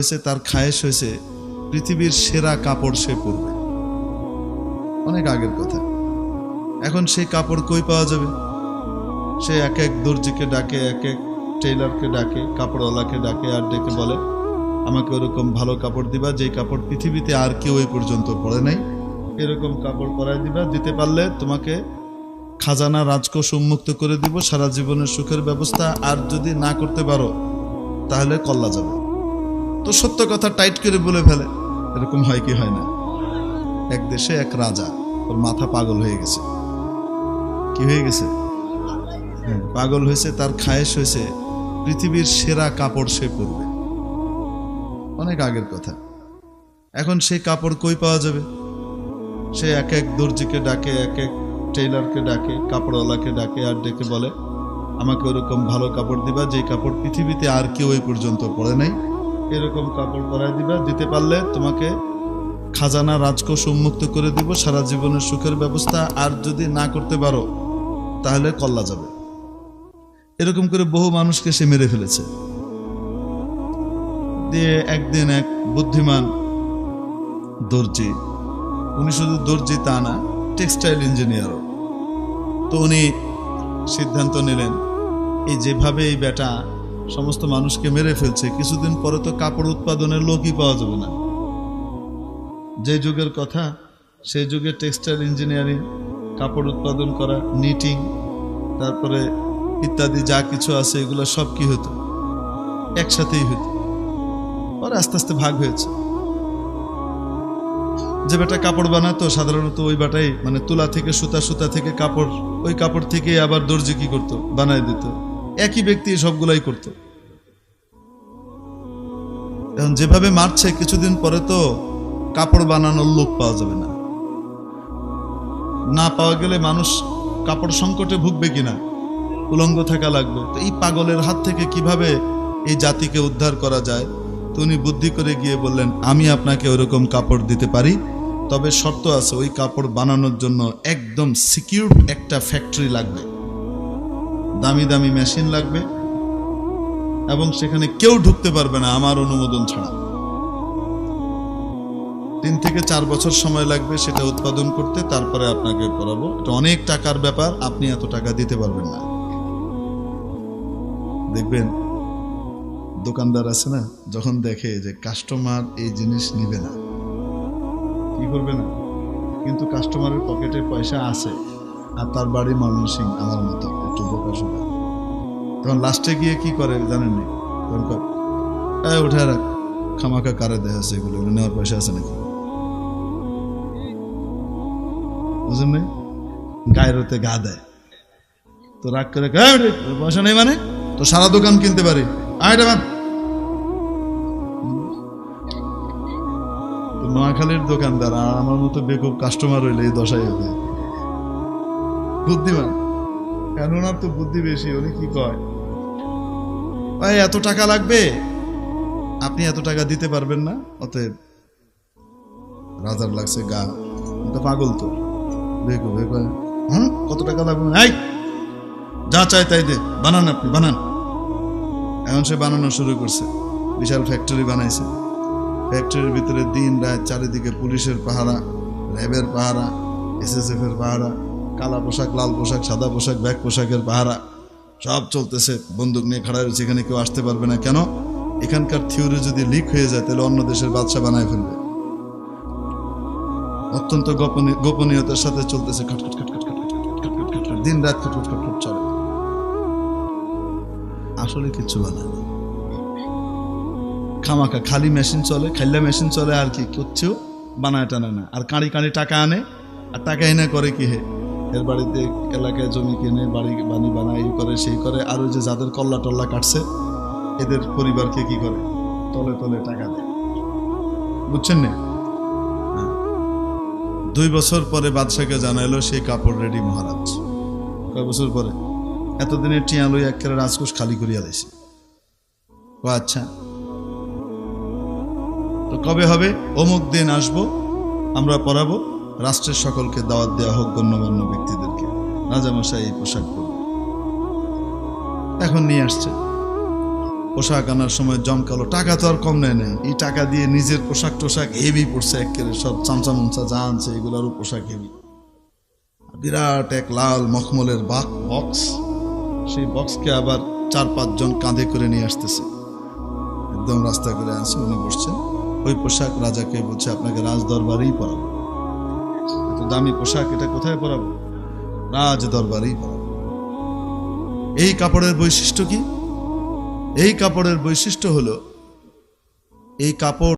হয়েছে তার খায়েশ হয়েছে পৃথিবীর সেরা কাপড় সে পরবে। অনেক আগের কথা। এখন সেই কাপড় কই পাওয়া যাবে? সে এক এক দর্জিকে ডাকে, এক এক টেইলারকে ডাকে, কাপড়ওয়ালাকে ডাকে, আর ডেকে বলে আমাকে ওরকম ভালো কাপড় দিবা যেই কাপড় পৃথিবীতে আর কেউ এই পর্যন্ত পরে নাই, এরকম কাপড় পরায় দিবা, দিতে পারলে তোমাকে খাজানা রাজকোষ উন্মুক্ত করে দিব, সারা জীবনের সুখের ব্যবস্থা, আর যদি না করতে পারো তাহলে কল্লা যাবে। তো সত্য কথা টাইট করে বলে ফেলে। এরকম হয় কি হয় না? এক দেশে এক রাজা, ওর মাথা পাগল হয়ে গেছে। কি হয়ে গেছে? পাগল হয়েছে, তার খায়েশ হয়েছে পৃথিবীর সেরা কাপড় সে পরবে। অনেক আগের কথা। এখন সেই কাপড় কই পাওয়া যাবে? সে এক এক দর্জিকে ডাকে, এক এক টেইলারকে ডাকে, কাপড়ওয়ালাকে ডাকে, আর ডেকে বলে আমাকে ওরকম ভালো কাপড় দিবা যেই কাপড় পৃথিবীতে আর কেউ এই পর্যন্ত পরে নাই, এরকম কাপড় পরায় দিবা, দিতে পারলে তোমাকে খাজানা রাজকোষ উন্মুক্ত করে দিব, সারা জীবনের সুখের ব্যবস্থা, আর যদি না করতে পারো তাহলে কল্লা যাবে। এরকম করে বহু মানুষকে সে মেরে ফেলেছে। দিয়ে একদিন এক বুদ্ধিমান দর্জি, উনি শুধু দর্জি তা না, টেক্সটাইল ইঞ্জিনিয়ারও, তো উনি সিদ্ধান্ত নিলেন এই যেভাবে এই বেটা সমস্ত মানুষকে মেরে ফেলছে, কিছুদিন পরে তো কাপড় উৎপাদনের লোকই পাওয়া যাবে না। যে যুগের কথা, সেই যুগে টেক্সটাইল ইঞ্জিনিয়ারিং, কাপড় উৎপাদন করা, নিটিং, তারপরে ইত্যাদি যা কিছু আছে এগুলো সব কি হতো? একসাথেই হতো। পরে আস্তে আস্তে ভাগ হয়েছে। যে বেটা কাপড় বানাতো সাধারণত ওই বেটাই মানে তুলা থেকে সুতা, সুতা থেকে কাপড়, ওই কাপড় থেকে আবার দর্জি কি করতো? বানায় দিত। একই ব্যক্তি সবগুলাই করত। এখন যেভাবে মারছে, কিছুদিন পরে তো কাপড় বানানোর লোক পাওয়া যাবে না। না পাওয়া গেলে মানুষ কাপড় সংকটে ভুগবে কিনা, উলঙ্গ থাকা লাগবে। তো এই পাগলের হাত থেকে কিভাবে এই জাতিকে উদ্ধার করা যায়? তো উনি বুদ্ধি করে গিয়ে বললেন আমি আপনাকে ওরকম কাপড় দিতে পারি, তবে শর্ত আছে, ওই কাপড় বানানোর জন্য একদম সিকিউর একটা ফ্যাক্টরি লাগবে, দামি দামি মেশিন লাগবে, এবং সেখানে কেউ ঢুকতে পারবে না আমার অনুমোদন ছাড়া। 3 থেকে 4 বছর সময় লাগবে সেটা উৎপাদন করতে, তারপরে আপনাকে করাবো। এটা অনেক টাকার ব্যাপার, আপনি এত টাকা দিতে পারবেন না। দেখবেন দোকানদার আছে না, যখন দেখে যে কাস্টমার এই জিনিস নিবে না, কি করবে না, কিন্তু কাস্টমারের পকেটে পয়সা আছে আর তার বাড়ি ময়মনসিংহ, আমার মতো একটু বোকা শোনা, তখন লাস্টে গিয়ে কি করে জানেন? তখন উঠে রাখ, খামাখা কারে দেয় আছে, এগুলো নেওয়ার পয়সা আছে নাকি? বুঝলেন নাই? গায়ের হতে গা দেয়, তো রাগ করে পয়সা নেই মানে তো সারা দোকান কিনতে পারি, নোয়াখালীর দোকানদার আর আমার মতো বেকুব কাস্টমার হইলে এই দশাই হবে। বুদ্ধিমান, কেন ওনার তো বুদ্ধি বেশি। উনি কি কয়, ভাই এত টাকা লাগবে, আপনি এত টাকা দিতে পারবেন না, অতএব রাজার লাগছে গা, পাগল তো বেকুব, কত টাকা লাগবে, যা চাই তাই দে, বানান, আপনি বানান। এখন সে বানানো শুরু করছে, বিশাল ফ্যাক্টরি বানাইছে। ফ্যাক্টরির ভিতরে দিন রাত চারিদিকে পুলিশের পাহারা, র্যাবের পাহারা, SSF এর পাহারা, কালা পোশাক, লাল পোশাক, সাদা পোশাক, ব্যাগ পোশাকের পাহারা, সব চলতেছে। বন্দুক নিয়ে খাড়া রয়েছে, এখানে কেউ আসতে পারবে না। কেন? এখানকার থিওরি যদি লিক হয়ে যায় তাহলে অন্য দেশের বাদশা বানায় ফেলবে। অত্যন্ত গোপনীয়তার সাথে চলতেছে, খটখট খটখট খটখট খটখট খটখট, দিন রাত খটখট খটখট চলে। আসলে কিছু বানায় না, খামাখা খালি মেশিন চলে, খাইলা মেশিন চলে, আর কি কিচ্ছু বানায় টানে না। আর কাঁড়ি কাঁড়ি টাকা আনে, আর টাকা এনে করে কি হে, এর বাড়িতে এলাকায় জমি কিনে বাড়ি বানায়, এই করে সেই করে। আর ওই যে যাদের কল্লা টল্লা কাটছে এদের পরিবারকে কি করে, তলে তলে টাকা দেয়। বুঝছেন না? 2 বছর পরে বাদশাকে জানাইলো সেই কাপড় রেডি মহারাজ। কয় বছর পরে? এতদিনের টিয়া লই একেবারে রাজকোষ খালি করিয়া দিয়েছে। ও আচ্ছা, তো কবে হবে? অমুক দিন আসবো, আমরা পড়াবো, রাষ্ট্রের সকলকে দাওয়াত দেওয়া হোক, গণ্যমান্য ব্যক্তিদেরকে, রাজামশাই এই পোশাক পরবে। এখন নিয়ে আসছে, পোশাক আনার সময় জমকালো, টাকা তো আর কম নেয় না, এই টাকা দিয়ে নিজের পোশাক টোশাক হেভি পড়ছে, একেবারে সব চামচা মুমচা যা আনছে এগুলোরও পোশাক হেভি। বিরাট এক লাল মখমলের বক্স, সেই বক্সকে আবার 4-5 জন কাঁধে করে নিয়ে আসতেছে, একদম রাস্তা করে আনছে, উনি বসছেন। ওই পোশাক রাজাকে বলছে আপনাকে রাজ দরবারেই পরাবো, এত দামি পোশাক এটা কোথায় পরাবো, রাজ দরবারেই পরাবো। এই কাপড়ের বৈশিষ্ট্য কি? এই কাপড়ের বৈশিষ্ট্য হলো এই কাপড়